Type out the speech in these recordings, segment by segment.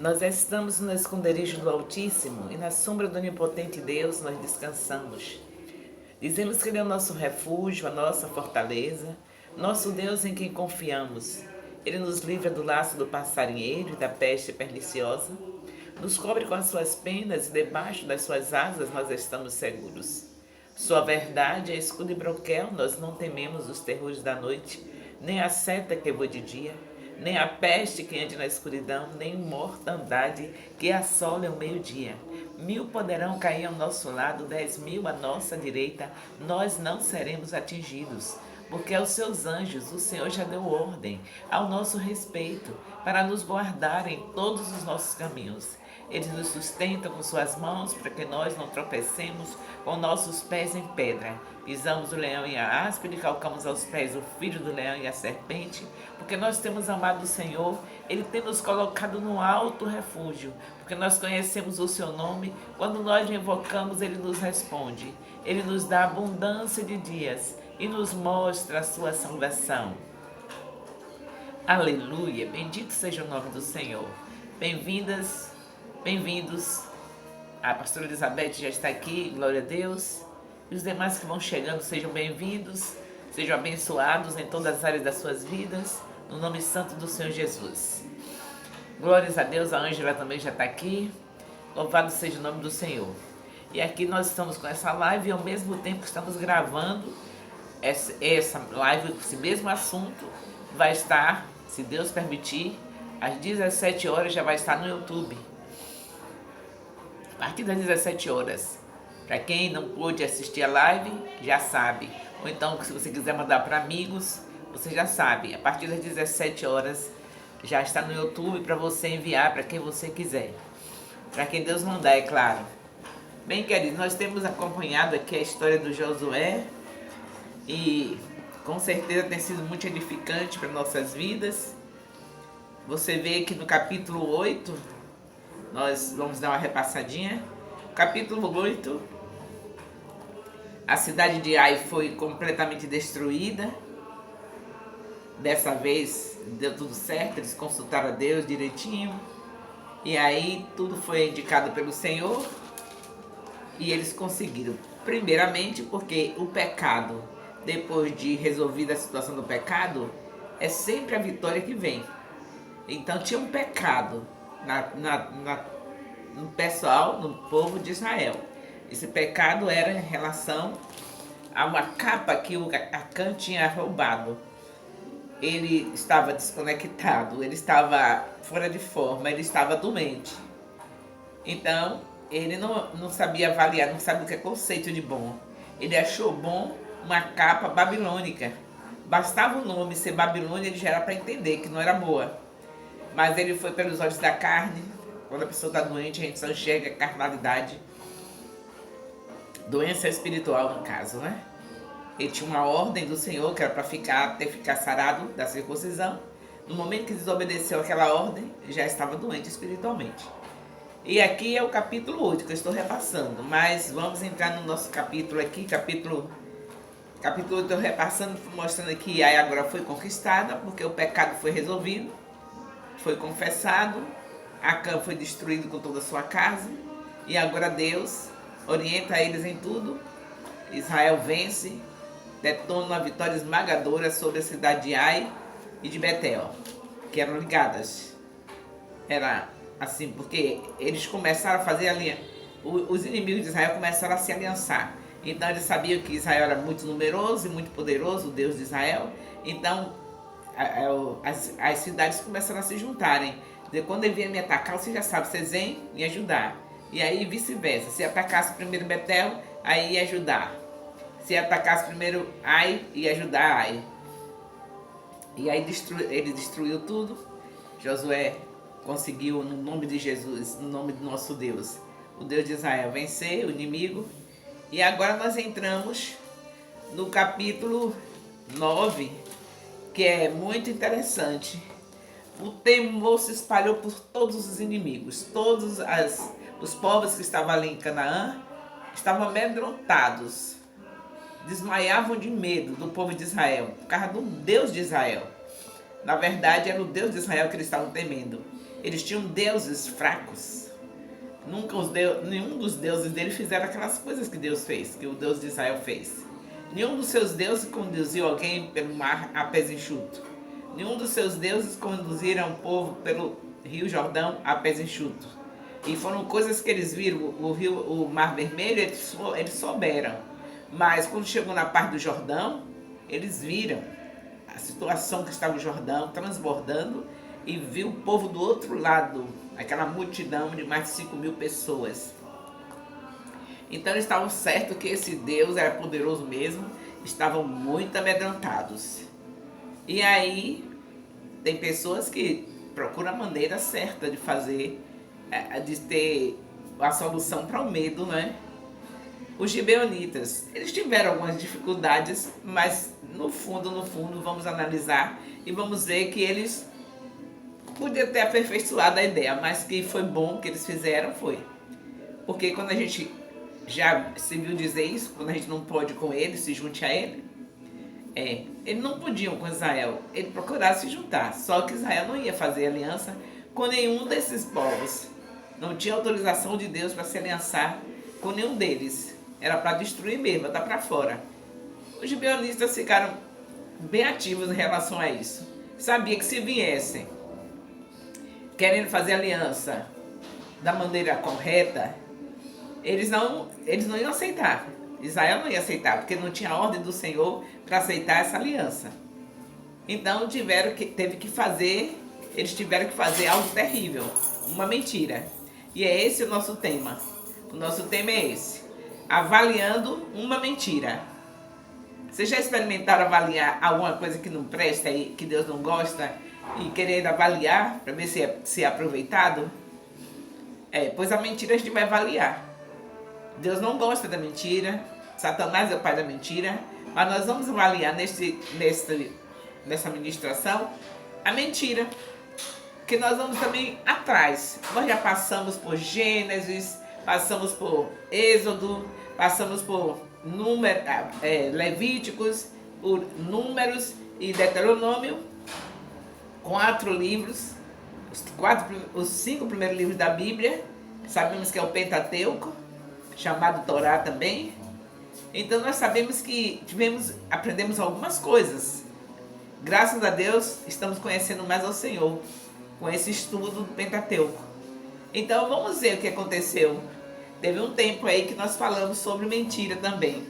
Nós estamos no esconderijo do Altíssimo e na sombra do Onipotente Deus nós descansamos. Dizemos que Ele é o nosso refúgio, a nossa fortaleza, nosso Deus em quem confiamos. Ele nos livra do laço do passarinheiro e da peste perniciosa, nos cobre com as suas penas e debaixo das suas asas nós estamos seguros. Sua verdade é escudo e broquel, nós não tememos os terrores da noite, nem a seta que voa de dia, nem a peste que ande na escuridão, nem mortandade que assole ao meio-dia. 1000 poderão cair ao nosso lado, 10.000 à nossa direita, nós não seremos atingidos. Porque aos seus anjos o Senhor já deu ordem ao nosso respeito, para nos guardar em todos os nossos caminhos. Eles nos sustentam com suas mãos, para que nós não tropecemos com nossos pés em pedra. Pisamos o leão e a áspide, calcamos aos pés o filho do leão e a serpente, porque nós temos amado o Senhor, Ele tem nos colocado num alto refúgio, porque nós conhecemos o seu nome, quando nós o invocamos, Ele nos responde. Ele nos dá abundância de dias e nos mostra a sua salvação. Aleluia, bendito seja o nome do Senhor. Bem-vindas, bem-vindos. A pastora Elizabeth já está aqui, glória a Deus. E os demais que vão chegando, sejam bem-vindos, sejam abençoados em todas as áreas das suas vidas, no nome santo do Senhor Jesus. Glórias a Deus, a Ângela também já está aqui. Louvado seja o nome do Senhor. E aqui nós estamos com essa live e ao mesmo tempo que estamos gravando essa live, esse mesmo assunto, vai estar, se Deus permitir, às 17 horas já vai estar no YouTube. A partir das 17 horas. Para quem não pôde assistir a live, já sabe. Ou então, se você quiser mandar para amigos, você já sabe. A partir das 17 horas já está no YouTube para você enviar para quem você quiser. Para quem Deus mandar, é claro. Bem, queridos, nós temos acompanhado aqui a história do Josué e com certeza tem sido muito edificante para nossas vidas. Você vê que no capítulo 8, nós vamos dar uma repassadinha. Capítulo 8, a cidade de Ai foi completamente destruída. Dessa vez deu tudo certo, eles consultaram a Deus direitinho. E aí tudo foi indicado pelo Senhor e eles conseguiram. Primeiramente porque o pecado, depois de resolvida a situação do pecado, é sempre a vitória que vem. Então tinha um pecado no pessoal, no povo de Israel. Esse pecado era em relação a uma capa que Acã tinha roubado. Ele estava desconectado, ele estava fora de forma, ele estava doente. Então, ele não sabia avaliar, não sabe o que é conceito de bom. Ele achou bom uma capa babilônica. Bastava o nome ser Babilônia, ele já era para entender que não era boa. Mas ele foi pelos olhos da carne. Quando a pessoa está doente, a gente só enxerga a carnalidade. Doença espiritual, no caso, né? Ele tinha uma ordem do Senhor, que era para até ficar sarado da circuncisão. No momento que desobedeceu aquela ordem, já estava doente espiritualmente. E aqui é o capítulo 8 que eu estou repassando. Mas vamos entrar no nosso capítulo aqui, capítulo 8 eu estou repassando, mostrando que Ai agora foi conquistada, porque o pecado foi resolvido, foi confessado, Acã foi destruído com toda a sua casa, e agora Deus orienta eles em tudo. Israel vence, detona uma vitória esmagadora sobre a cidade de Ai e de Betel, que eram ligadas. Era assim, porque eles começaram a fazer os inimigos de Israel começaram a se aliançar. Então eles sabiam que Israel era muito numeroso e muito poderoso, o Deus de Israel. Então as cidades começaram a se juntarem. Quando ele vinha me atacar, você já sabe, vocês vêm me ajudar. E aí vice-versa, se atacasse primeiro Betel, aí ia ajudar. Se atacasse primeiro Ai, ia ajudar Ai. E aí ele destruiu tudo. Josué conseguiu, no nome de Jesus, no nome do nosso Deus, o Deus de Israel, vencer o inimigo. E agora nós entramos no capítulo 9, que é muito interessante. O temor se espalhou por todos os inimigos. Todos os povos que estavam ali em Canaã estavam amedrontados. Desmaiavam de medo do povo de Israel, por causa do Deus de Israel. Na verdade, era o Deus de Israel que eles estavam temendo. Eles tinham deuses fracos. Nunca nenhum dos deuses dele fizeram aquelas coisas que Deus fez, que o Deus de Israel fez. Nenhum dos seus deuses conduziu alguém pelo mar a pés enxutos. Nenhum dos seus deuses conduziram o povo pelo rio Jordão a pés enxutos. E foram coisas que eles viram, o mar vermelho, eles souberam. Mas quando chegou na parte do Jordão, eles viram a situação que estava o Jordão transbordando e viu o povo do outro lado, aquela multidão de mais de 5.000 pessoas. Então eles estavam certos que esse Deus era poderoso mesmo, estavam muito amedrontados. E aí tem pessoas que procuram a maneira certa de fazer, de ter a solução para o medo, né? Os gibeonitas, eles tiveram algumas dificuldades, mas no fundo, vamos analisar e vamos ver que eles podiam ter aperfeiçoado a ideia, mas que foi bom que eles fizeram, foi. Porque quando a gente já se viu dizer isso, quando a gente não pode com ele, se junte a ele, eles não podiam com Israel, eles procuraram se juntar, só que Israel não ia fazer aliança com nenhum desses povos. Não tinha autorização de Deus para se aliançar com nenhum deles. Era para destruir mesmo, botar para fora. Os gibeonistas ficaram bem ativos em relação a isso. Sabia que se viessem querendo fazer aliança da maneira correta, eles não iam aceitar. Israel não ia aceitar, porque não tinha ordem do Senhor para aceitar essa aliança. Então eles tiveram que fazer algo terrível, uma mentira. E é esse o nosso tema. O nosso tema é esse: avaliando uma mentira. Vocês já experimentaram avaliar alguma coisa que não presta e que Deus não gosta e querendo avaliar para ver se é aproveitado? Pois a mentira a gente vai avaliar. Deus não gosta da mentira, Satanás é o pai da mentira, mas nós vamos avaliar nessa ministração a mentira, que nós vamos também atrás. Nós já passamos por Gênesis, passamos por Êxodo, passamos por Levíticos, por Números e Deuteronômio, 4 livros, os 5 primeiros livros da Bíblia. Sabemos que é o Pentateuco, chamado Torá também. Então nós sabemos que aprendemos algumas coisas. Graças a Deus estamos conhecendo mais ao Senhor com esse estudo do Pentateuco. Então vamos ver o que aconteceu. Teve um tempo aí que nós falamos sobre mentira também.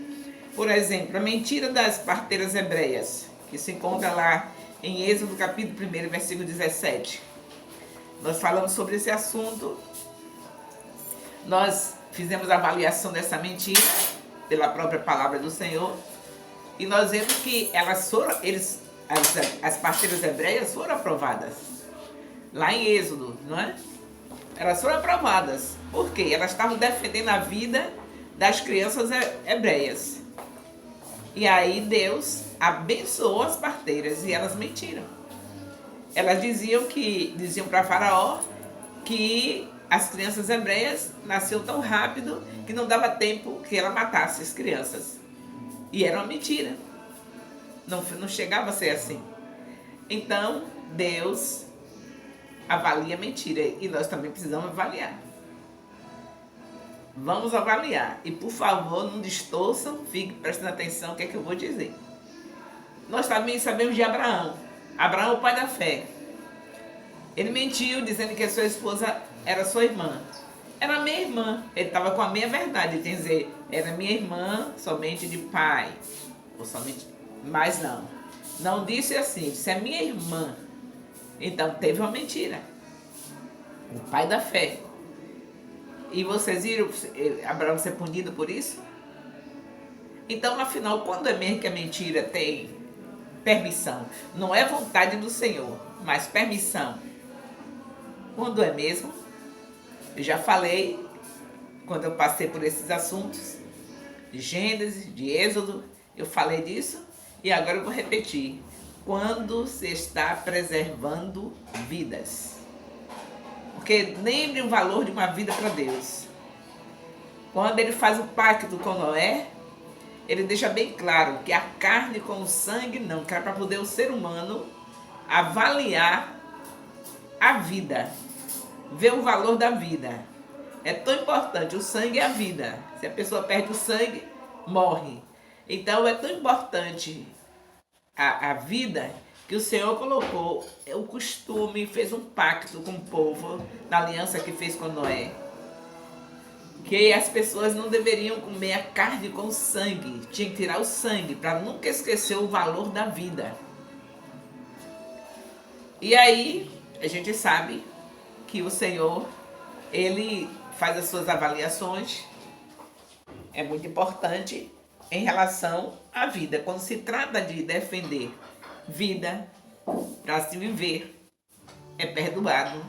Por exemplo, a mentira das parteiras hebreias, que se encontra lá em Êxodo capítulo 1, versículo 17. Nós falamos sobre esse assunto. Nós fizemos a avaliação dessa mentira pela própria palavra do Senhor. E nós vemos que as parteiras hebreias foram aprovadas. Lá em Êxodo, não é? Elas foram aprovadas. Por quê? Elas estavam defendendo a vida das crianças hebreias. E aí Deus abençoou as parteiras e elas mentiram. Elas diziam para Faraó que as crianças hebreias nasciam tão rápido que não dava tempo que ela matasse as crianças. E era uma mentira. Não chegava a ser assim. Então, Deus avalia a mentira e nós também precisamos avaliar. Vamos avaliar. E, por favor, não distorçam, fiquem prestando atenção no que é que eu vou dizer. Nós também sabemos de Abraão. Abraão é o pai da fé. Ele mentiu dizendo que a sua esposa era sua irmã. Era minha irmã. Ele estava com a meia verdade. Ele tem que dizer, era minha irmã somente de pai. Ou somente... Mas não. Não disse assim, disse é minha irmã. Então teve uma mentira. O pai da fé. E vocês viram Abraão ser punido por isso? Então, afinal, quando é mesmo que a mentira tem permissão? Não é vontade do Senhor, mas permissão. Quando é mesmo? Eu já falei, quando eu passei por esses assuntos, de Gênesis, de Êxodo, eu falei disso e agora eu vou repetir. Quando se está preservando vidas. Porque lembre o valor de uma vida para Deus. Quando ele faz o pacto com Noé, ele deixa bem claro que a carne com o sangue não, que era para poder o ser humano avaliar a vida. ver o valor da vida. É tão importante, o sangue é a vida. Se a pessoa perde o sangue, morre. Então é tão importante a vida que o Senhor colocou o costume, fez um pacto com o povo, na aliança que fez com Noé, que as pessoas não deveriam comer a carne com sangue, tinha que tirar o sangue, para nunca esquecer o valor da vida. E aí, a gente sabe que o Senhor, Ele faz as suas avaliações, é muito importante em relação à vida. Quando se trata de defender vida para se viver, é perdoado.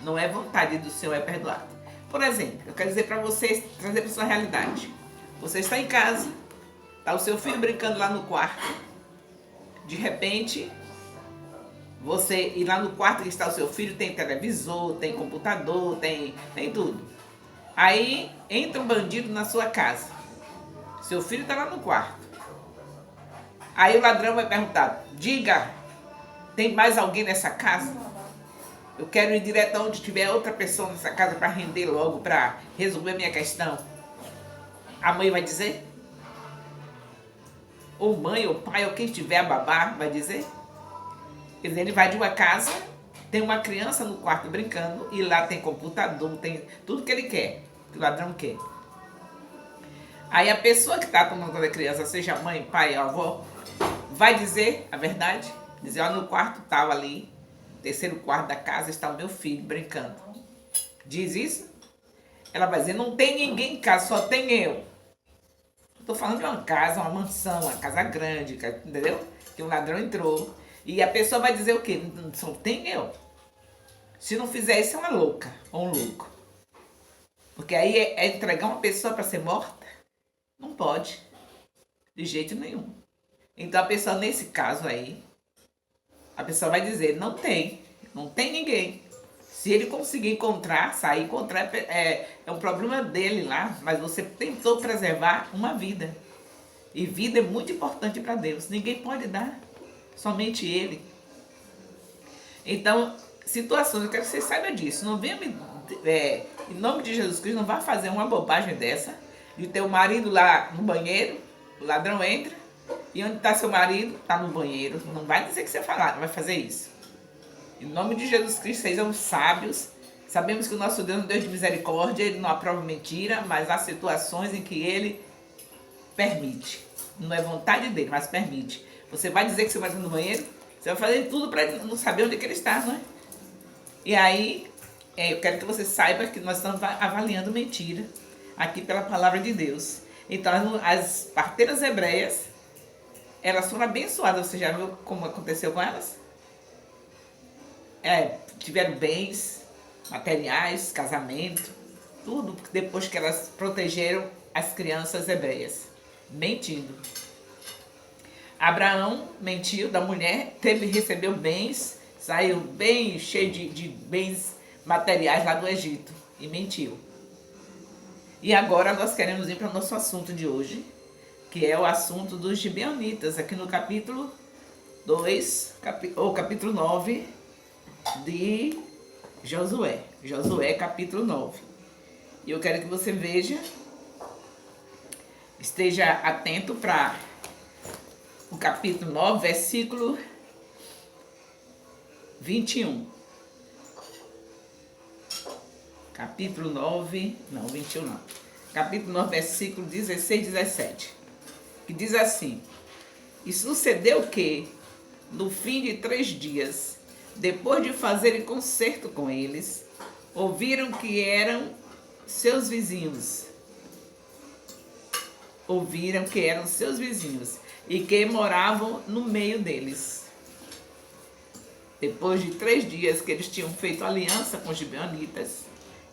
Não é vontade do Senhor, é perdoado. Por exemplo, eu quero dizer para vocês, trazer para sua realidade. Você está em casa, está o seu filho brincando lá no quarto. De repente, você ir lá no quarto que está o seu filho, tem televisor, tem computador, tem tudo. Aí entra um bandido na sua casa. Seu filho está lá no quarto. Aí o ladrão vai perguntar: diga, tem mais alguém nessa casa? Eu quero ir direto aonde tiver outra pessoa nessa casa para render logo, para resolver minha questão. A mãe vai dizer? Ou mãe, ou pai, ou quem estiver a babá vai dizer? Quer dizer, ele vai de uma casa, tem uma criança no quarto brincando, e lá tem computador, tem tudo que ele quer, que o ladrão quer. Aí a pessoa que está tomando conta da criança, seja mãe, pai, avó, vai dizer a verdade? Dizer: ó, no quarto tal ali, terceiro quarto da casa, está o meu filho brincando. Diz isso? Ela vai dizer: não tem ninguém em casa, só tem eu. Estou falando de uma casa, uma mansão, uma casa grande, entendeu? Que um ladrão entrou. E a pessoa vai dizer o quê? Só tem eu. Se não fizer isso, é uma louca ou um louco. Porque aí é entregar uma pessoa para ser morta? Não pode. De jeito nenhum. Então a pessoa, nesse caso aí, a pessoa vai dizer: não tem ninguém. Se ele conseguir encontrar, sair, encontrar, é um problema dele lá, mas você tentou preservar uma vida. E vida é muito importante para Deus. Ninguém pode dar, somente Ele. Então, situações, eu quero que você saiba disso. Não venha em nome de Jesus Cristo, não vá fazer uma bobagem dessa, de ter o marido lá no banheiro, o ladrão entra, e onde está seu marido? Está no banheiro. Não vai dizer que você não vai fazer isso. Em nome de Jesus Cristo, sejam sábios. Sabemos que o nosso Deus é um Deus de misericórdia, Ele não aprova mentira, mas há situações em que Ele permite. Não é vontade dele, mas permite. Você vai dizer que você vai no banheiro, você vai fazer tudo para não saber onde é que ele está, não é? E aí, eu quero que você saiba que nós estamos avaliando mentira aqui pela palavra de Deus. Então, as parteiras hebreias, elas foram abençoadas. Você já viu como aconteceu com elas? Tiveram bens materiais, casamento, tudo depois que elas protegeram as crianças hebreias, mentindo. Abraão mentiu da mulher, recebeu bens, saiu bem cheio de bens materiais lá do Egito e mentiu. E agora nós queremos ir para o nosso assunto de hoje, que é o assunto dos gibeonitas, aqui no capítulo 2, ou capítulo 9 de Josué. Josué, capítulo 9. E eu quero que você veja, esteja atento para o capítulo 9, versículo 21. Capítulo 9, não, 21 não. Capítulo 9, versículo 16 e 17. Que diz assim: e sucedeu que, no fim de 3 dias, depois de fazerem concerto com eles, ouviram que eram seus vizinhos. Ouviram que eram seus vizinhos e que moravam no meio deles. Depois de 3 dias que eles tinham feito aliança com os gibeonitas,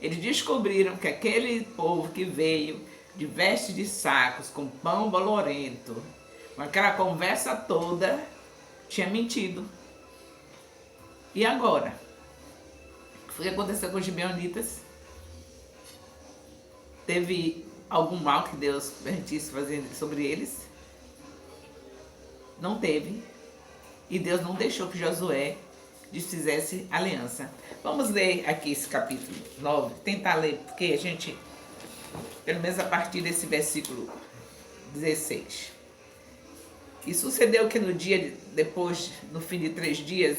eles descobriram que aquele povo que veio de vestes de sacos, com pão bolorento, com aquela conversa toda, tinha mentido. E agora? O que foi que aconteceu com os gibeonitas? Teve algum mal que Deus permitisse fazer sobre eles? Não teve. E Deus não deixou que Josué desfizesse aliança. Vamos ler aqui esse capítulo 9, tentar ler, porque a gente, pelo menos a partir desse versículo 16. E sucedeu que no dia depois, no fim de 3 dias,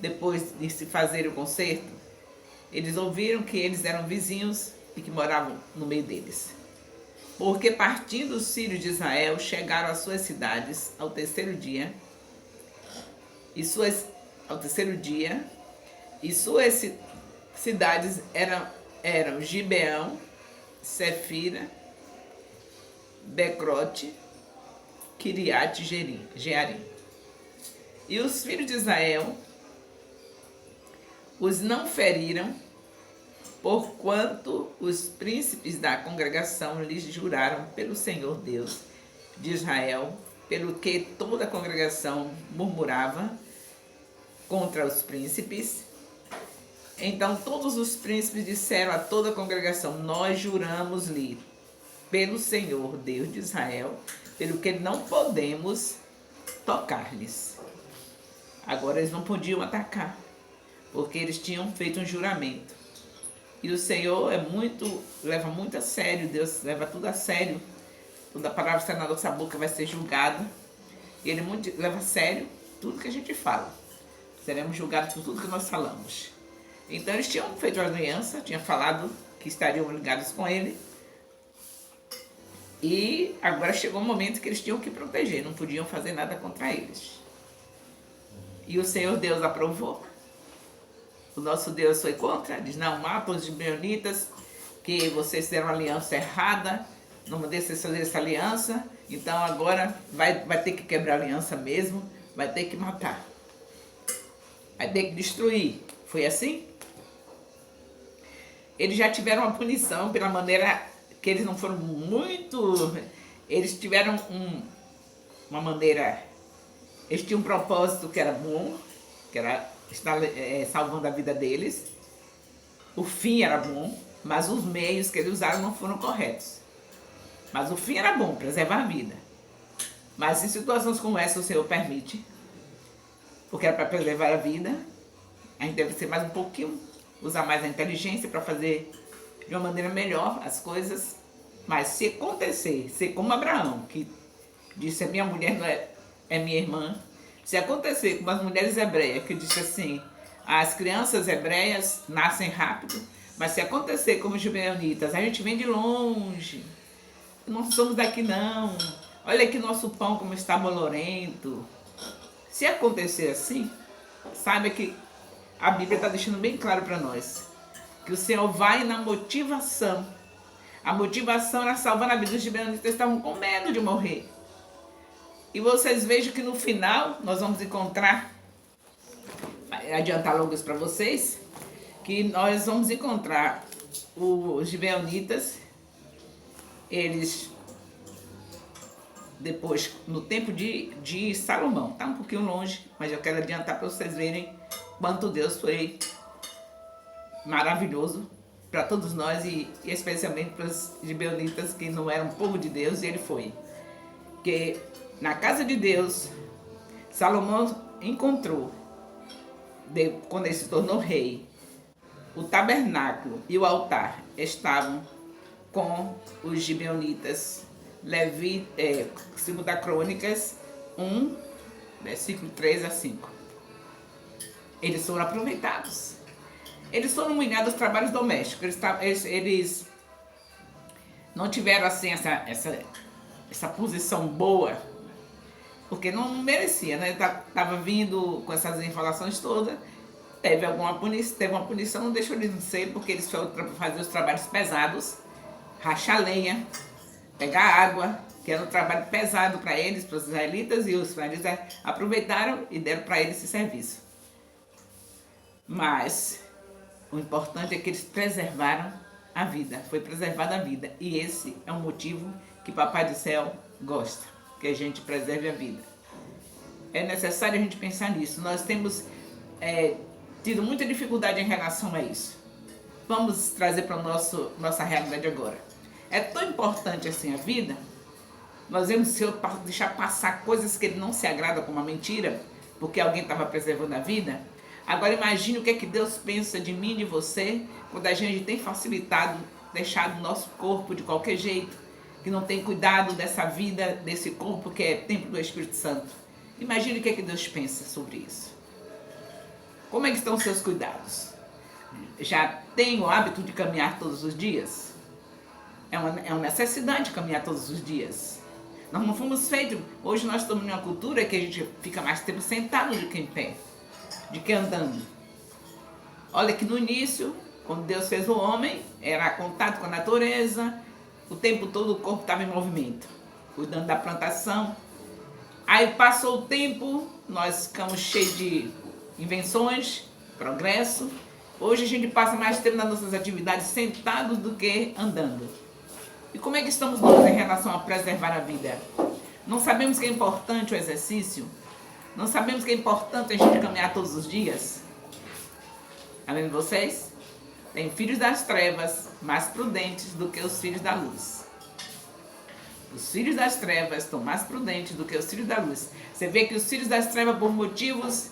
depois de se fazer o concerto, eles ouviram que eles eram vizinhos e que moravam no meio deles. Porque partindo os filhos de Israel, chegaram às suas cidades ao terceiro dia, e suas cidades eram Gibeão, Sefira, Becrote, Kiriat Jearim. E os filhos de Israel os não feriram, porquanto os príncipes da congregação lhes juraram pelo Senhor Deus de Israel, pelo que toda a congregação murmurava contra os príncipes. Então todos os príncipes disseram a toda a congregação: nós juramos-lhe pelo Senhor Deus de Israel, pelo que não podemos tocar-lhes. Agora eles não podiam atacar, porque eles tinham feito um juramento. E o Senhor leva muito a sério, Deus leva tudo a sério. Toda palavra que sai na nossa boca vai ser julgada. E Ele leva a sério tudo que a gente fala. Seremos julgados por tudo que nós falamos. Então eles tinham feito uma aliança, tinham falado que estariam ligados com Ele. E agora chegou o momento que eles tinham que proteger, não podiam fazer nada contra eles. E o Senhor Deus aprovou. O nosso Deus foi contra, diz: não, mata os gibeonitas, que vocês fizeram uma aliança errada, não mandei vocês fazer essa aliança, então agora vai ter que quebrar a aliança mesmo, vai ter que matar, vai ter que destruir. Foi assim? Eles já tiveram uma punição pela maneira que eles não foram muito... Eles tiveram uma maneira... Eles tinham um propósito que era bom, que era estar salvando a vida deles. O fim era bom, mas os meios que eles usaram não foram corretos. Mas o fim era bom, preservar a vida. Mas em situações como essa o Senhor permite, porque era para preservar a vida. A gente deve ser mais um pouquinho, usar mais a inteligência para fazer de uma maneira melhor as coisas. Mas se acontecer, ser como Abraão, que disse: a minha mulher não é minha irmã. Se acontecer com as mulheres hebreias, que disse assim: as crianças hebreias nascem rápido, mas se acontecer como os gibeonitas, a gente vem de longe, não somos daqui não, olha aqui nosso pão como está bolorento. Se acontecer assim, saiba que a Bíblia está deixando bem claro para nós, que o Senhor vai na motivação. A motivação era salvar a vida. Os gibeonitas estavam com medo de morrer. E vocês vejam que no final nós vamos encontrar, adiantar logo isso para vocês, que nós vamos encontrar os gibeonitas, eles depois, no tempo de Salomão, está um pouquinho longe, mas eu quero adiantar para vocês verem quanto Deus foi maravilhoso para todos nós e especialmente para os gibeonitas, que não eram povo de Deus, e ele foi. Que na casa de Deus, Salomão encontrou, quando ele se tornou rei, o tabernáculo e o altar estavam com os gibeonitas. Segunda Crônicas 1, versículo 3 a 5. Eles foram aproveitados. Eles foram humilhados dos trabalhos domésticos. Eles não tiveram assim essa posição boa, porque não merecia, né? Estava vindo com essas informações todas, teve uma punição, não deixou de ser, porque eles foram fazer os trabalhos pesados, rachar lenha, pegar água, que era um trabalho pesado para eles, para os israelitas, e os israelitas aproveitaram e deram para eles esse serviço. Mas o importante é que eles preservaram a vida, foi preservada a vida, e esse é um motivo que Papai do Céu gosta, que a gente preserve a vida. É necessário a gente pensar nisso. Nós temos tido muita dificuldade em relação a isso. Vamos trazer para a nossa realidade agora. É tão importante assim a vida, nós vemos o Senhor deixar passar coisas que Ele não se agrada, como a mentira, porque alguém estava preservando a vida, Agora imagine o que é que Deus pensa de mim e de você, quando a gente tem facilitado, deixado o nosso corpo de qualquer jeito, que não tem cuidado dessa vida, desse corpo que é templo do Espírito Santo. Imagine o que é que Deus pensa sobre isso. Como é que estão os seus cuidados? Já tem o hábito de caminhar todos os dias? É uma necessidade caminhar todos os dias. Nós não fomos feitos... Hoje nós estamos numa cultura que a gente fica mais tempo sentado do que em pé, de que andando. Olha que no início, quando Deus fez o homem, era contato com a natureza, o tempo todo o corpo estava em movimento, cuidando da plantação. Aí passou o tempo, nós ficamos cheios de invenções, progresso. Hoje a gente passa mais tempo nas nossas atividades sentados do que andando. E como é que estamos nós em relação a preservar a vida? Não sabemos que é importante o exercício? Não sabemos que é importante a gente caminhar todos os dias? Além de vocês, tem filhos das trevas mais prudentes do que os filhos da luz. Os filhos das trevas estão mais prudentes do que os filhos da luz. Você vê que os filhos das trevas, por motivos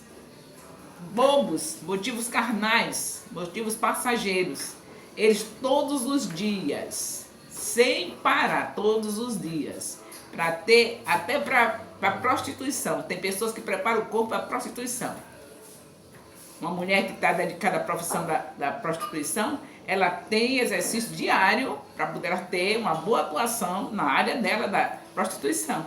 bobos, motivos carnais, motivos passageiros, eles todos os dias, sem parar, todos os dias, para ter, até para prostituição. Tem pessoas que preparam o corpo para prostituição. Uma mulher que está dedicada à profissão da prostituição, ela tem exercício diário para poder ter uma boa atuação na área dela da prostituição.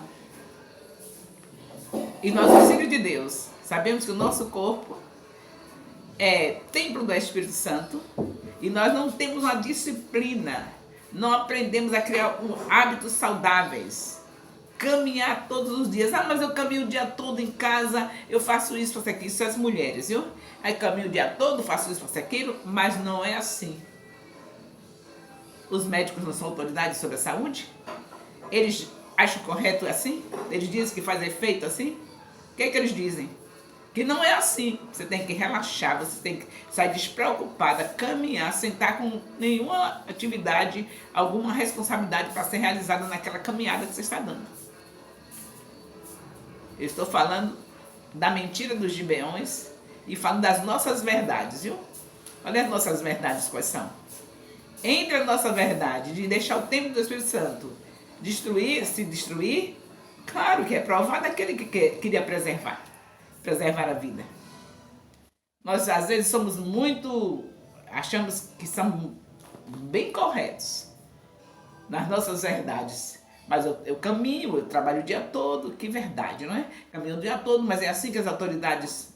E nós, os filhos de Deus, sabemos que o nosso corpo é templo do Espírito Santo e nós não temos uma disciplina, não aprendemos a criar hábitos saudáveis. Caminhar todos os dias. Ah, mas eu caminho o dia todo em casa, eu faço isso, faço aquilo. Isso é as mulheres, viu? Aí caminho o dia todo, faço isso, faço aquilo, mas não é assim. Os médicos não são autoridades sobre a saúde? Eles acham correto assim? Eles dizem que faz efeito assim? O que é que eles dizem? Que não é assim. Você tem que relaxar, você tem que sair despreocupada, caminhar, sentar com nenhuma atividade, alguma responsabilidade para ser realizada naquela caminhada que você está dando. Eu estou falando da mentira dos gibeões e falando das nossas verdades, viu? Olha as nossas verdades quais são. Entre a nossa verdade de deixar o templo do Espírito Santo se destruir, claro que é provado aquele que queria preservar a vida. Nós às vezes somos achamos que somos bem corretos nas nossas verdades. Mas eu caminho, eu trabalho o dia todo, que verdade, não é? Caminho o dia todo, mas é assim que as autoridades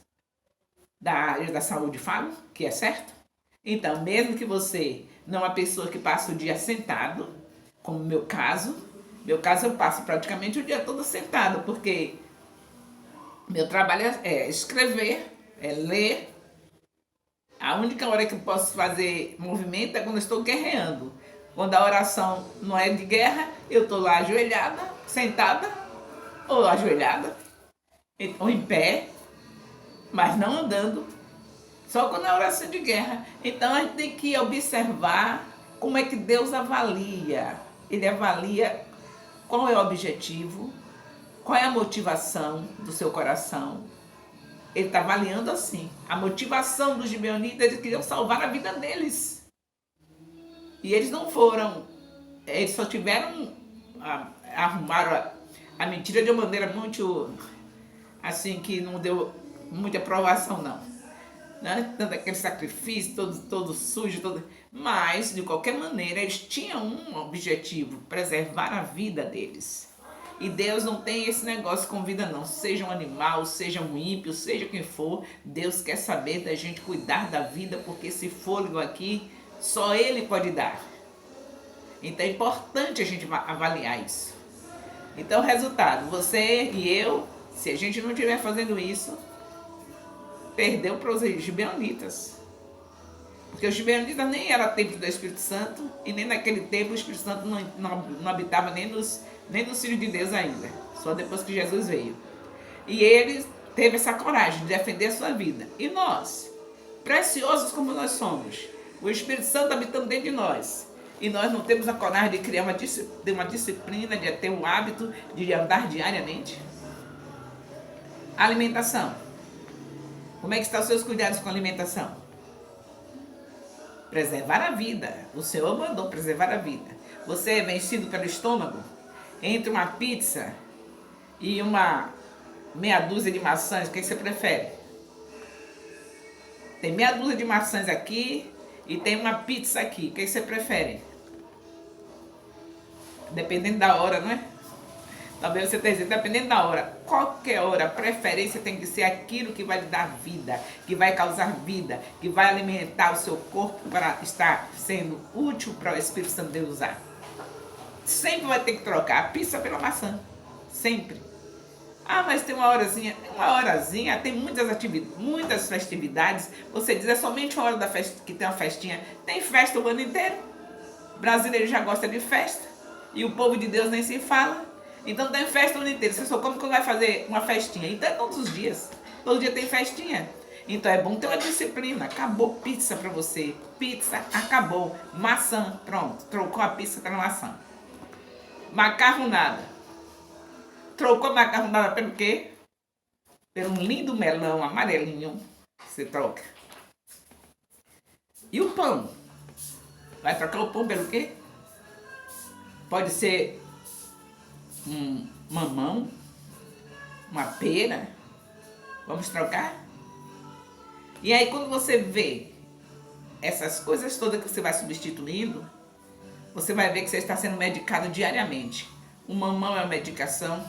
da área da saúde falam, que é certo? Então, mesmo que você não é uma pessoa que passa o dia sentado, como o meu caso eu passo praticamente o dia todo sentado, porque meu trabalho é escrever, é ler. A única hora que eu posso fazer movimento é quando eu estou guerreando. Quando a oração não é de guerra, eu estou lá ajoelhada, sentada, ou ajoelhada, ou em pé, mas não andando. Só quando é oração de guerra. Então a gente tem que observar como é que Deus avalia. Ele avalia qual é o objetivo, qual é a motivação do seu coração. Ele está avaliando assim. A motivação dos gibeonitas, eles queriam salvar a vida deles. E eles não foram, eles só tiveram, arrumaram a mentira de uma maneira muito, assim, que não deu muita aprovação, não. Né? Tanto aquele sacrifício, todo sujo, mas, de qualquer maneira, eles tinham um objetivo, preservar a vida deles. E Deus não tem esse negócio com vida, não. Seja um animal, seja um ímpio, seja quem for, Deus quer saber da gente cuidar da vida, porque esse fôlego aqui, só Ele pode dar. Então é importante a gente avaliar isso. Então, resultado, você e eu, se a gente não estiver fazendo isso, perdeu para os gibeonitas. Porque os gibeonitas nem eram templo do Espírito Santo, e nem naquele tempo o Espírito Santo não habitava nem nos filhos de Deus ainda, só depois que Jesus veio. E ele teve essa coragem de defender a sua vida. E nós, preciosos como nós somos, o Espírito Santo habitando dentro de nós, e nós não temos a coragem de criar uma disciplina, de ter um hábito de andar diariamente. Alimentação. Como é que estão os seus cuidados com a alimentação? Preservar a vida. O Senhor mandou preservar a vida. Você é vencido pelo estômago? Entre uma pizza e uma meia dúzia de maçãs, o que você prefere? Tem meia dúzia de maçãs aqui e tem uma pizza aqui. O que você prefere? Dependendo da hora, não é? Talvez você esteja dizendo, dependendo da hora. Qualquer hora, a preferência tem que ser aquilo que vai lhe dar vida, que vai causar vida, que vai alimentar o seu corpo para estar sendo útil para o Espírito Santo de Deus usar. Sempre vai ter que trocar a pizza pela maçã. Sempre. Ah, mas tem uma horazinha. Uma horazinha, tem muitas festividades. Você diz, é somente uma hora da festa que tem uma festinha. Tem festa o ano inteiro. O brasileiro já gosta de festa. E o povo de Deus nem se fala. Então tem festa o ano inteiro. Você só come quando vai fazer uma festinha. Então é todos os dias. Todo dia tem festinha. Então é bom ter uma disciplina. Acabou pizza pra você. Pizza, acabou. Maçã, pronto. Trocou a pizza pela maçã. Macarronada. Trocou a macarronada pelo quê? Pelo um lindo melão amarelinho. Você troca. E o pão? Vai trocar o pão pelo quê? Pode ser um mamão, uma pera. Vamos trocar? E aí quando você vê essas coisas todas que você vai substituindo, você vai ver que você está sendo medicado diariamente. O mamão é uma medicação,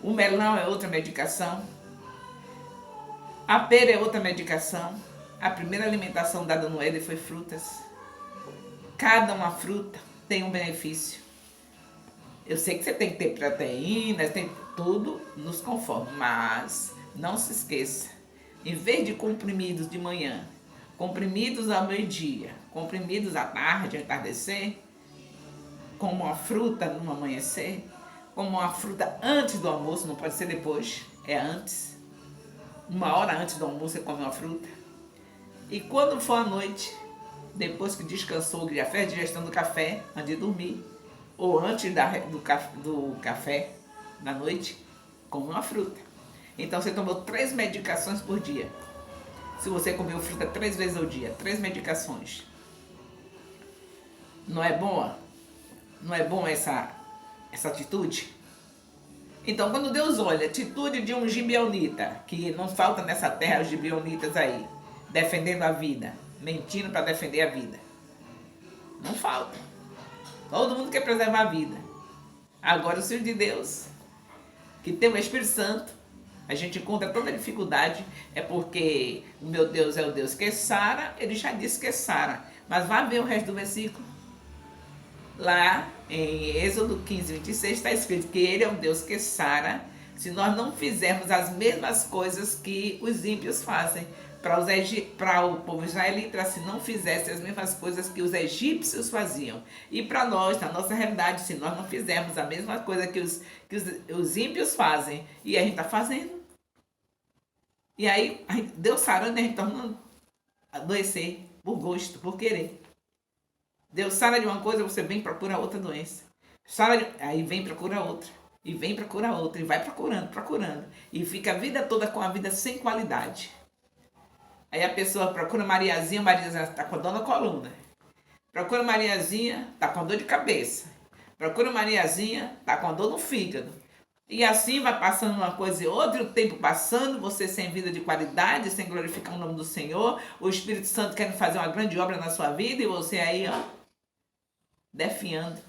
o melão é outra medicação, a pera é outra medicação. A primeira alimentação dada no Éden foi frutas. Cada uma fruta tem um benefício. Eu sei que você tem que ter proteínas, tem tudo nos conforme, mas não se esqueça, em vez de comprimidos de manhã, comprimidos ao meio-dia, comprimidos à tarde, ao entardecer, como uma fruta no amanhecer, como uma fruta antes do almoço, não pode ser depois, é antes. Uma hora antes do almoço você come uma fruta. E quando for à noite, depois que descansou, que já fez a digestão do café, antes de dormir, ou antes do café da noite, come uma fruta. Então você tomou 3 medicações por dia. Se você comeu fruta 3 vezes ao dia, 3 medicações. Não é boa? Não é bom essa atitude? Então, quando Deus olha a atitude de um gibeonita, que não falta nessa terra os gibeonitas aí, defendendo a vida, mentindo para defender a vida. Não falta. Todo mundo quer preservar a vida. Agora, os filhos de Deus, que tem o Espírito Santo, a gente encontra toda a dificuldade, é porque o meu Deus é o Deus que sara, ele já disse que sara. Mas vá ver o resto do versículo. Lá em Êxodo 15, 26 está escrito que ele é um Deus que sara se nós não fizermos as mesmas coisas que os ímpios fazem. Para o povo israelita, se não fizesse as mesmas coisas que os egípcios faziam. E para nós, na nossa realidade, se nós não fizermos a mesma coisa que os ímpios fazem, e a gente está fazendo. E aí, Deus sarando e a gente tornando adoecer por gosto, por querer. Deus sara de uma coisa, você vem e procura outra doença. Aí vem e procura outra. E vem e procura outra. E vai procurando. E fica a vida toda com a vida sem qualidade. Aí a pessoa procura Mariazinha está com dor na coluna. Procura Mariazinha, está com dor de cabeça. Procura Mariazinha, está com dor no fígado. E assim vai passando uma coisa e outra, e o tempo passando, você sem vida de qualidade, sem glorificar o nome do Senhor, o Espírito Santo querendo fazer uma grande obra na sua vida, e você aí, definhando.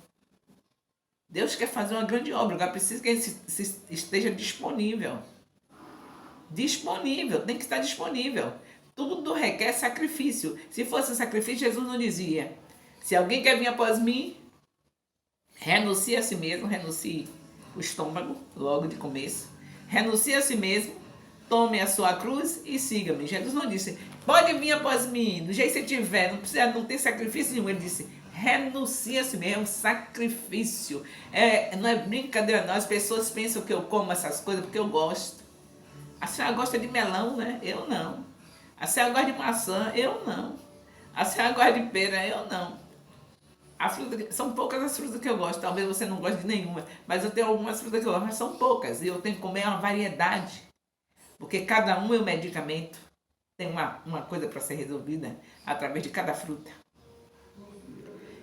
Deus quer fazer uma grande obra, agora precisa que ele esteja disponível. Disponível, tem que estar disponível. Tudo requer sacrifício. Se fosse sacrifício, Jesus não dizia: se alguém quer vir após mim, renuncie a si mesmo, renuncie o estômago, logo de começo. Renuncie a si mesmo, tome a sua cruz e siga-me. Jesus não disse: pode vir após mim, do jeito que você tiver, não tem sacrifício nenhum. Ele disse: renuncie a si mesmo, é um sacrifício. Não é brincadeira não, as pessoas pensam que eu como essas coisas porque eu gosto. A senhora gosta de melão, né? Eu não. A senhora gosta de maçã? Eu não. A senhora gosta de pera? Eu não. São poucas as frutas que eu gosto. Talvez você não goste de nenhuma. Mas eu tenho algumas frutas que eu gosto, mas são poucas. E eu tenho que comer uma variedade. Porque cada um é um medicamento. tem uma coisa para ser resolvida através de cada fruta.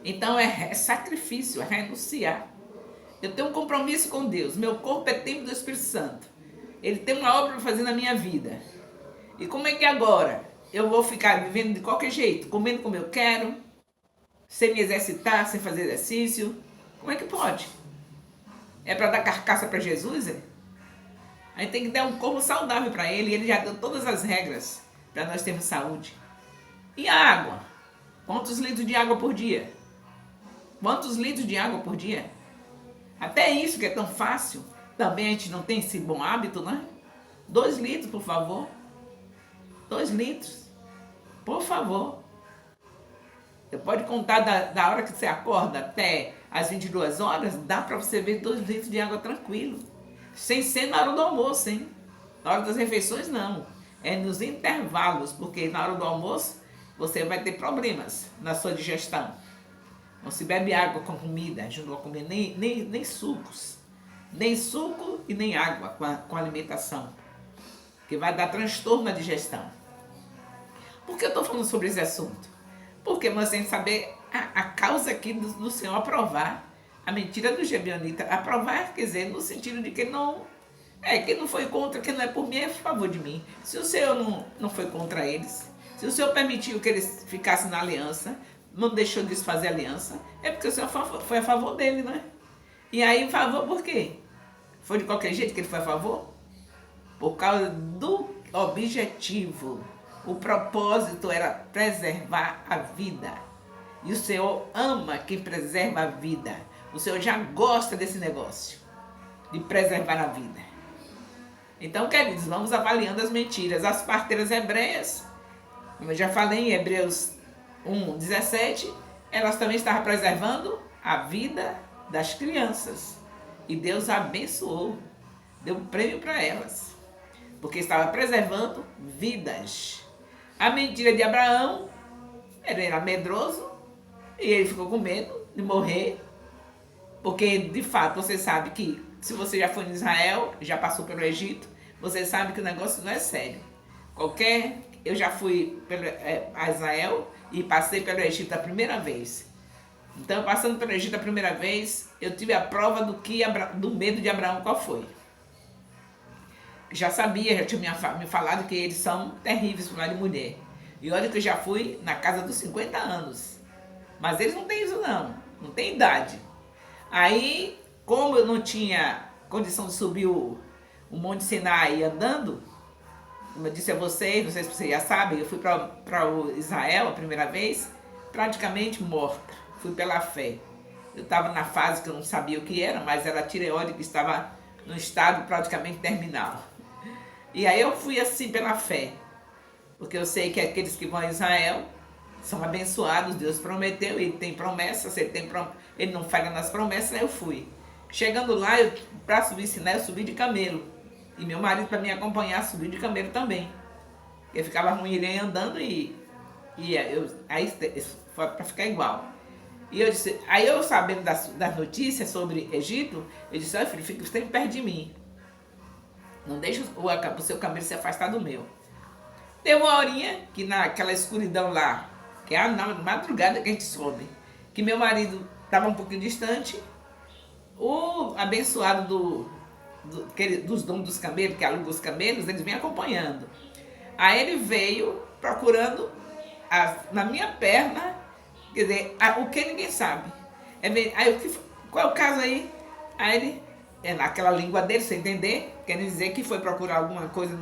Então é sacrifício, é renunciar. Eu tenho um compromisso com Deus. Meu corpo é templo do Espírito Santo. Ele tem uma obra para fazer na minha vida. E como é que agora eu vou ficar vivendo de qualquer jeito, comendo como eu quero, sem me exercitar, sem fazer exercício? Como é que pode? É para dar carcaça para Jesus? É? A gente tem que dar um corpo saudável para ele. E ele já deu todas as regras para nós termos saúde. E a água? Quantos litros de água por dia? Quantos litros de água por dia? Até isso que é tão fácil, também a gente não tem esse bom hábito, né? 2 litros, por favor. 2 litros. Por favor. Você pode contar da hora que você acorda até as 22 horas, dá para você ver 2 litros de água tranquilo. Sem ser na hora do almoço, hein? Na hora das refeições, não. É nos intervalos, porque na hora do almoço você vai ter problemas na sua digestão. Não se bebe água com comida, junto com a comida, nem sucos. Nem suco e nem água com a alimentação. Que vai dar transtorno na digestão. Por que eu estou falando sobre esse assunto? Porque nós temos que saber a causa aqui do Senhor aprovar a mentira do Gibeonita. Aprovar, quer dizer, no sentido de que que não foi contra, que não é por mim, é a favor de mim. Se o Senhor não foi contra eles, se o Senhor permitiu que eles ficassem na aliança, não deixou de desfazer a aliança, é porque o Senhor foi a favor dele, né? E aí, a favor por quê? Foi de qualquer jeito que ele foi a favor? Por causa do objetivo. O propósito era preservar a vida. E o Senhor ama quem preserva a vida. O Senhor já gosta desse negócio, de preservar a vida. Então, queridos, vamos avaliando as mentiras. As parteiras hebreias, como eu já falei em Hebreus 1:17, elas também estavam preservando a vida das crianças. E Deus abençoou, deu um prêmio para elas, porque estava preservando vidas. A mentira de Abraão, ele era medroso e ele ficou com medo de morrer, porque de fato você sabe que se você já foi em Israel, já passou pelo Egito, você sabe que o negócio não é sério. Eu já fui a Israel e passei pelo Egito a primeira vez. Então, passando pelo Egito a primeira vez, eu tive a prova do medo de Abraão, qual foi. Já sabia, já tinha me falado que eles são terríveis para de mulher. E olha que eu já fui na casa dos 50 anos. Mas eles não têm isso não tem idade. Aí, como eu não tinha condição de subir o Monte Sinai andando, como eu disse a vocês, não sei se vocês já sabem, eu fui para o Israel a primeira vez, praticamente morta. Fui pela fé. Eu estava na fase que eu não sabia o que era, mas era a tireoide que estava no estado praticamente terminal. E aí eu fui assim pela fé, porque eu sei que aqueles que vão a Israel são abençoados, Deus prometeu, ele tem promessa, ele não falha nas promessas, aí eu fui. Chegando lá, para subir Sinai, eu subi de camelo. E meu marido, para me acompanhar, subiu de camelo também. Eu ficava ruim ele andando aí foi para ficar igual. E eu disse, aí eu sabendo das notícias sobre Egito, eu disse, olha filho, fica sempre perto de mim. Não deixa o seu camelo se afastar do meu. Teve uma horinha que naquela escuridão lá, que é na madrugada que a gente sobe, que meu marido estava um pouquinho distante, o abençoado dos donos dos camelos, que alugam os camelos, eles vêm acompanhando. Aí ele veio procurando na minha perna, quer dizer, o que ninguém sabe. Aí qual é o caso aí? Aí ele, naquela língua dele, sem entender, quer dizer que foi procurar alguma coisa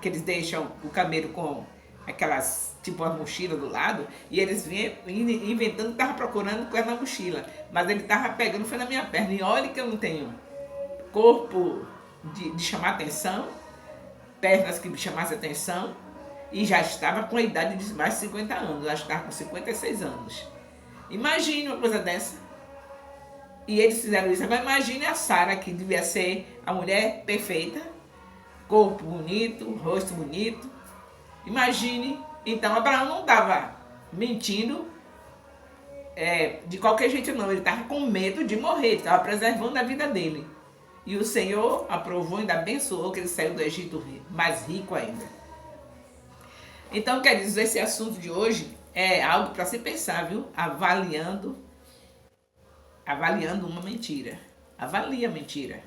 que eles deixam o camelo com aquelas, tipo uma mochila do lado, e eles vinham inventando que estavam procurando coisa na mochila. Mas ele estava pegando, foi na minha perna. E olha que eu não tenho corpo de chamar atenção, pernas que me chamassem atenção, e já estava com a idade de mais de 50 anos, já estava com 56 anos. Imagine uma coisa dessa. E eles fizeram isso. Agora imagine a Sara, que devia ser a mulher perfeita, corpo bonito, rosto bonito. Imagine. Então Abraão não estava mentindo de qualquer jeito não, ele estava com medo de morrer, estava preservando a vida dele. E o Senhor aprovou, ainda abençoou que ele saiu do Egito mais rico ainda. Então, quer dizer, esse assunto de hoje é algo para se pensar, viu? Avaliando uma mentira. Avalie a mentira.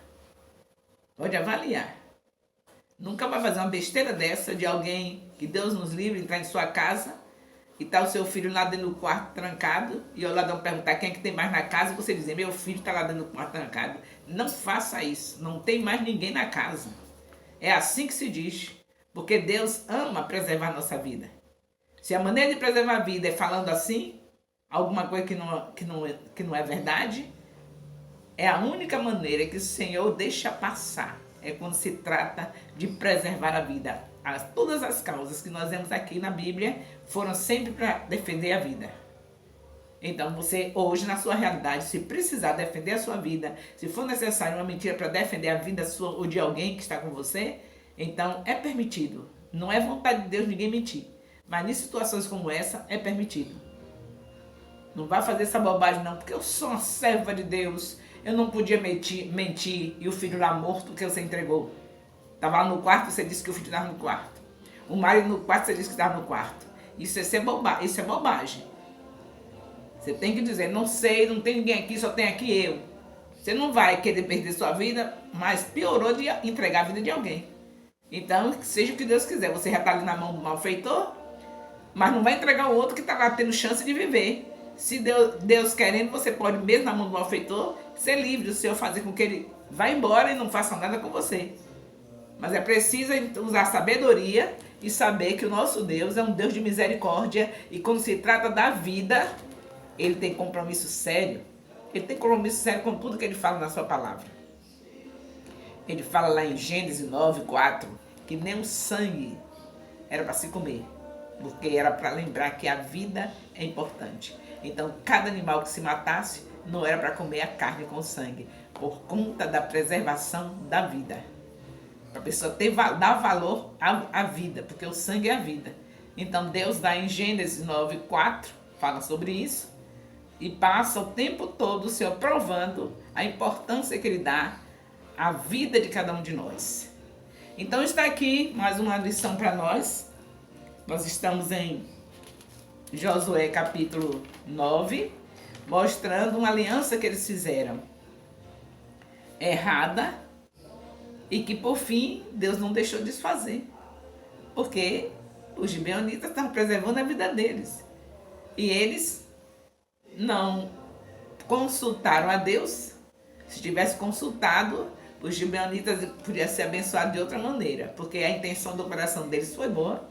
Pode avaliar. Nunca vai fazer uma besteira dessa de alguém, que Deus nos livre, entrar em sua casa e tá o seu filho lá dentro do quarto trancado e o ladrão perguntar quem é que tem mais na casa e você dizer, meu filho está lá dentro do quarto trancado. Não faça isso. Não tem mais ninguém na casa. É assim que se diz. Porque Deus ama preservar a nossa vida. Se a maneira de preservar a vida é falando assim, alguma coisa que não é verdade, é a única maneira que o Senhor deixa passar. É quando se trata de preservar a vida. Todas as causas que nós vemos aqui na Bíblia foram sempre para defender a vida. Então você hoje, na sua realidade, se precisar defender a sua vida, se for necessário uma mentira para defender a vida sua ou de alguém que está com você, então é permitido. Não é vontade de Deus ninguém mentir. Mas em situações como essa, é permitido. Não vai fazer essa bobagem não, porque eu sou uma serva de Deus. Eu não podia mentir e o filho lá morto que você entregou. Estava lá no quarto, você disse que o filho estava no quarto. O marido no quarto, você disse que estava no quarto. Isso é bobagem. Você tem que dizer, não sei, não tem ninguém aqui, só tem aqui eu. Você não vai querer perder sua vida, mas piorou de entregar a vida de alguém. Então, seja o que Deus quiser. Você já está ali na mão do malfeitor, mas não vai entregar o outro que está lá tendo chance de viver. Se Deus querendo, você pode, mesmo na mão do malfeitor, ser livre. O Senhor fazer com que ele vá embora e não faça nada com você. Mas é preciso usar sabedoria e saber que o nosso Deus é um Deus de misericórdia. E quando se trata da vida, ele tem compromisso sério. Ele tem compromisso sério com tudo que ele fala na sua palavra. Ele fala lá em Gênesis 9:4, que nem o sangue era para se comer. Porque era para lembrar que a vida é importante. Então, cada animal que se matasse não era para comer a carne com sangue, por conta da preservação da vida. Para a pessoa dar valor à vida, porque o sangue é a vida. Então, Deus dá em Gênesis 9:4, fala sobre isso, e passa o tempo todo o Senhor provando a importância que ele dá à vida de cada um de nós. Então, está aqui mais uma lição para nós. Nós estamos em Josué capítulo 9, mostrando uma aliança que eles fizeram errada e que por fim Deus não deixou desfazer, porque os gibeonitas estavam preservando a vida deles e eles não consultaram a Deus. Se tivesse consultado, os gibeonitas podiam ser abençoados de outra maneira, porque a intenção do coração deles foi boa.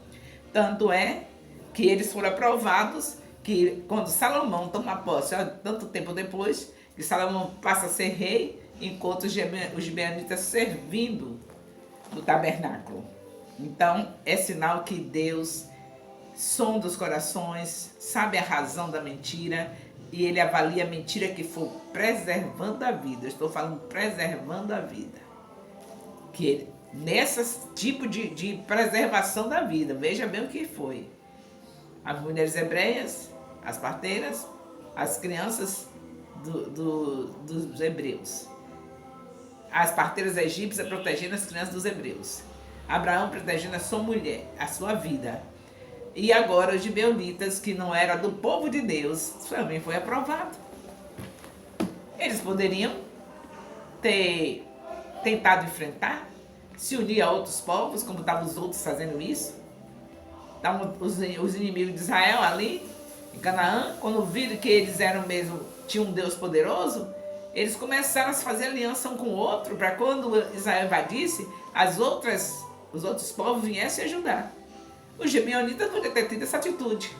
Tanto é que eles foram aprovados, que quando Salomão toma posse, tanto tempo depois, que Salomão passa a ser rei, enquanto os gibeonitas servindo no tabernáculo. Então, é sinal que Deus sonda os corações, sabe a razão da mentira, e ele avalia a mentira que for preservando a vida. Eu estou falando preservando a vida. Que nesse tipo de preservação da vida, veja bem o que foi. As mulheres hebreias, as parteiras, as crianças dos hebreus. As parteiras egípcias protegendo as crianças dos hebreus. Abraão protegendo a sua mulher, a sua vida. E agora os gibeonitas, que não era do povo de Deus, também foi aprovado. Eles poderiam ter tentado enfrentar, se unir a outros povos, como estavam os outros fazendo isso. Estavam os inimigos de Israel ali, em Canaã, quando viram que eles tinham um Deus poderoso, eles começaram a fazer aliança um com o outro, para quando Israel invadisse, os outros povos viessem ajudar. Os gibeonitas não podiam ter tido essa atitude,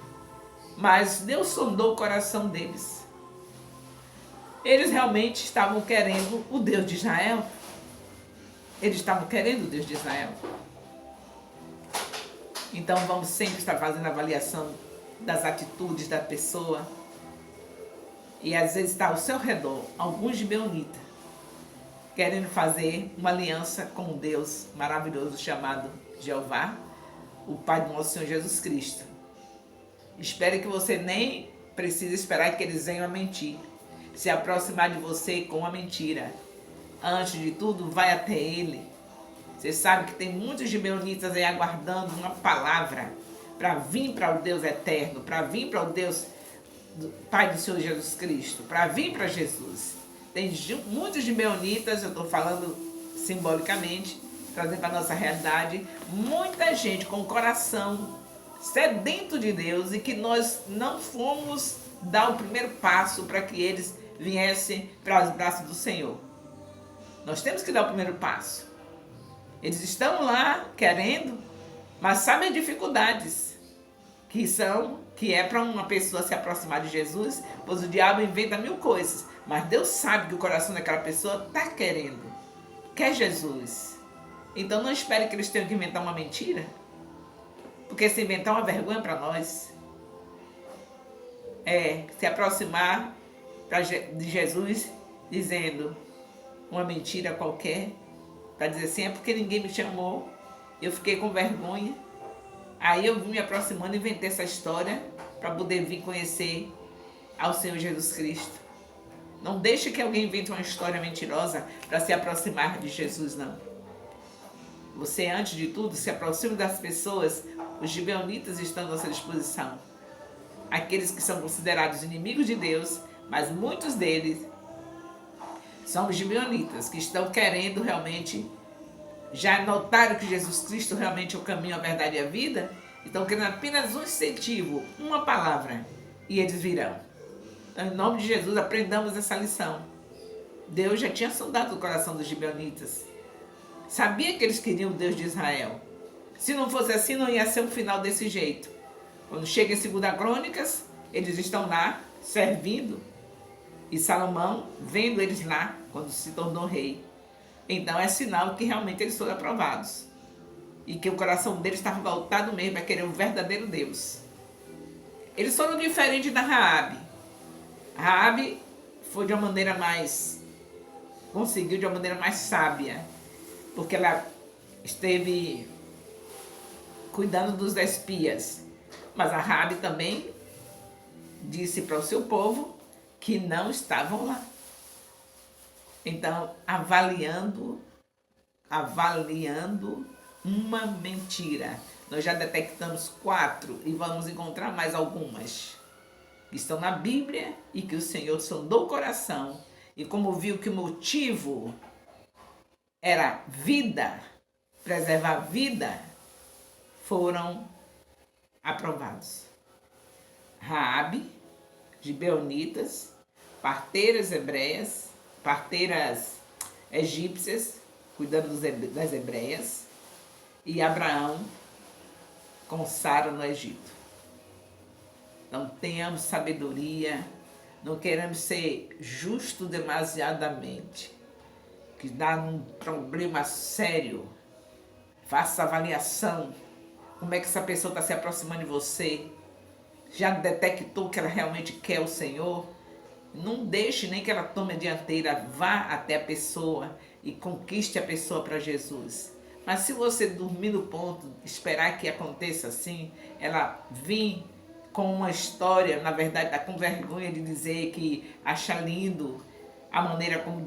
mas Deus sondou o coração deles. Eles realmente estavam querendo o Deus de Israel. Eles estavam querendo o Deus de Israel. Então vamos sempre estar fazendo avaliação das atitudes da pessoa. E às vezes está ao seu redor alguns gibeonitas querendo fazer uma aliança com um Deus maravilhoso chamado Jeová, o Pai do nosso Senhor Jesus Cristo. Espere que você nem precise esperar que eles venham a mentir, se aproximar de você com uma mentira. Antes de tudo, vai até ele. Você sabe que tem muitos gibeonitas aí aguardando uma palavra para vir para o Deus eterno, para vir para o Deus Pai do Senhor Jesus Cristo, para vir para Jesus. Tem muitos gibeonitas, eu estou falando simbolicamente, trazendo para a nossa realidade, muita gente com o coração sedento de Deus e que nós não fomos dar o primeiro passo para que eles viessem para os braços do Senhor. Nós temos que dar o primeiro passo. Eles estão lá querendo, mas sabem as dificuldades que é para uma pessoa se aproximar de Jesus, pois o diabo inventa mil coisas, mas Deus sabe que o coração daquela pessoa está querendo, quer Jesus. Então não espere que eles tenham que inventar uma mentira, porque se inventar uma vergonha para nós, se aproximar de Jesus dizendo uma mentira qualquer, para dizer assim, é porque ninguém me chamou, eu fiquei com vergonha, aí eu vim me aproximando e inventei essa história para poder vir conhecer ao Senhor Jesus Cristo. Não deixe que alguém invente uma história mentirosa para se aproximar de Jesus, não. Você, antes de tudo, se aproxime das pessoas. Os gibeonitas estão à nossa disposição. Aqueles que são considerados inimigos de Deus, mas muitos deles são os gibeonitas, que estão querendo realmente, já notaram que Jesus Cristo realmente é o caminho, a verdade e a vida, estão querendo apenas um incentivo, uma palavra, e eles virão. Então, em nome de Jesus, aprendamos essa lição. Deus já tinha sondado o coração dos gibeonitas. Sabia que eles queriam o Deus de Israel. Se não fosse assim, não ia ser o final desse jeito. Quando chega em 2 Crônicas, eles estão lá servindo. E Salomão, vendo eles lá, quando se tornou rei. Então é sinal que realmente eles foram aprovados. E que o coração deles estava voltado mesmo a querer o verdadeiro Deus. Eles foram diferentes da Raabe. Raabe foi de uma maneira mais... conseguiu de uma maneira mais sábia. Porque ela esteve cuidando dos espias. Mas a Raabe também disse para o seu povo que não estavam lá. Então, avaliando uma mentira. Nós já detectamos 4 e vamos encontrar mais algumas que estão na Bíblia e que o Senhor sondou o coração. E como viu que o motivo era vida, preservar a vida, foram aprovados. Raabe, gibeonitas, parteiras hebreias, parteiras egípcias, cuidando das hebreias, e Abraão com Sara no Egito. Então tenhamos sabedoria, não queremos ser justos demasiadamente, que dá um problema sério. Faça avaliação, como é que essa pessoa está se aproximando de você, já detectou que ela realmente quer o Senhor? Não deixe nem que ela tome a dianteira, vá até a pessoa e conquiste a pessoa para Jesus. Mas se você dormir no ponto, esperar que aconteça assim, ela vir com uma história, na verdade, está com vergonha de dizer que acha lindo a maneira como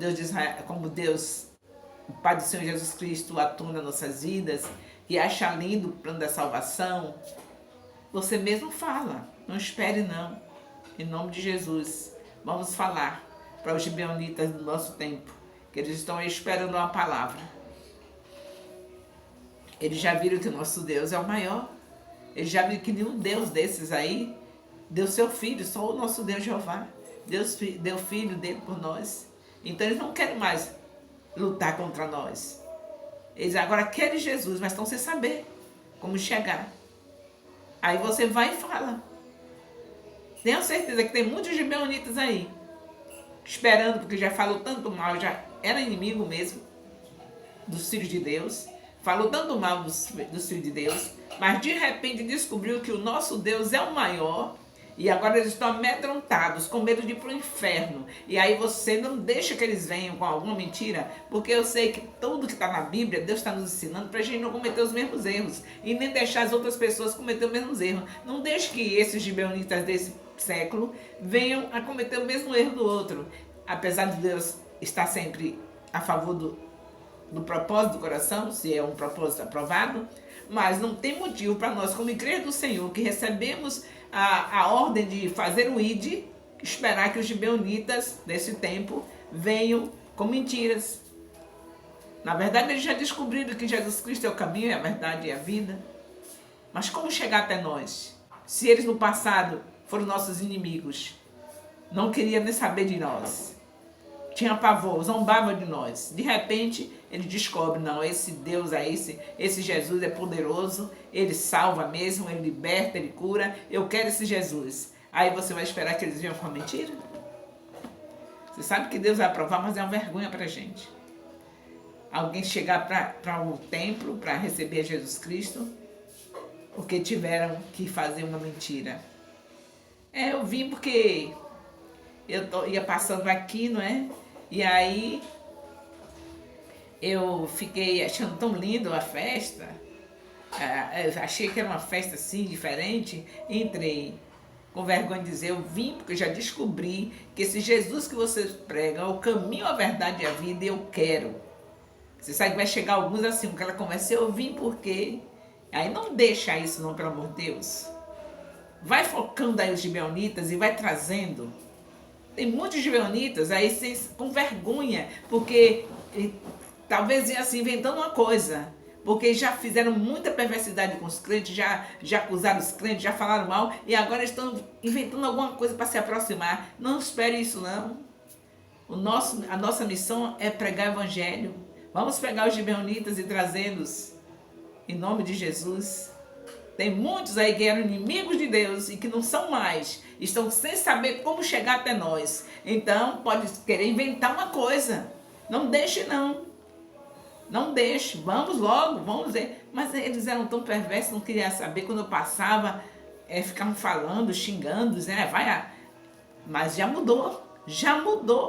Deus, o Pai do Senhor Jesus Cristo, atua nas nossas vidas, que acha lindo o plano da salvação, você mesmo fala, não espere não, em nome de Jesus. Vamos falar para os gibeonitas do nosso tempo, que eles estão esperando uma palavra. Eles já viram que o nosso Deus é o maior. Eles já viram que nenhum Deus desses aí deu seu filho, só o nosso Deus Jeová. Deus deu o filho dele por nós. Então eles não querem mais lutar contra nós. Eles agora querem Jesus, mas estão sem saber como chegar. Aí você vai e fala. Tenho certeza que tem muitos gibeonitas aí, esperando, porque já falou tanto mal, já era inimigo mesmo dos filhos de Deus, falou tanto mal dos filhos de Deus, mas de repente descobriu que o nosso Deus é o maior, e agora eles estão amedrontados, com medo de ir para o inferno. E aí você não deixa que eles venham com alguma mentira, porque eu sei que tudo que está na Bíblia, Deus está nos ensinando para a gente não cometer os mesmos erros, e nem deixar as outras pessoas cometer os mesmos erros. Não deixe que esses gibeonitas desse século venham a cometer o mesmo erro do outro. Apesar de Deus estar sempre a favor do propósito do coração, se é um propósito aprovado, Mas não tem motivo para nós, como igreja do Senhor, que recebemos a ordem de fazer o ID, esperar que os gibeonitas desse tempo venham com mentiras. Na verdade, eles já descobriram que Jesus Cristo é o caminho, é a verdade e a vida. Mas como chegar até nós? Se eles no passado foram nossos inimigos, não queriam nem saber de nós, tinha pavor, zombava de nós. De repente, ele descobre, não, esse Deus é esse Jesus é poderoso, ele salva mesmo, ele liberta, ele cura, eu quero esse Jesus. Aí você vai esperar que eles venham com a mentira? Você sabe que Deus vai aprovar, mas é uma vergonha pra gente. Alguém chegar para o templo para receber Jesus Cristo, porque tiveram que fazer uma mentira. Eu vim porque ia passando aqui, não é? E aí eu fiquei achando tão lindo a festa. Eu achei que era uma festa assim, diferente. Entrei com vergonha de dizer, eu vim porque eu já descobri que esse Jesus que vocês pregam é o caminho, a verdade e a vida, e eu quero. Você sabe que vai chegar alguns assim, com aquela conversa, eu vim porque... Aí não deixa isso não, pelo amor de Deus. Vai focando aí os gibeonitas e vai trazendo. Tem muitos gibeonitas aí com vergonha, porque talvez assim, inventando uma coisa. Porque já fizeram muita perversidade com os crentes, já acusaram os crentes, já falaram mal, e agora estão inventando alguma coisa para se aproximar. Não espere isso não. A nossa missão é pregar o evangelho. Vamos pegar os gibeonitas e trazê-los em nome de Jesus. Tem muitos aí que eram inimigos de Deus e que não são mais. Estão sem saber como chegar até nós. Então, pode querer inventar uma coisa. Não deixe, não. Não deixe. Vamos logo, vamos ver. Mas eles eram tão perversos, não queriam saber. Quando eu passava, ficavam falando, xingando, dizendo, Mas já mudou. Já mudou.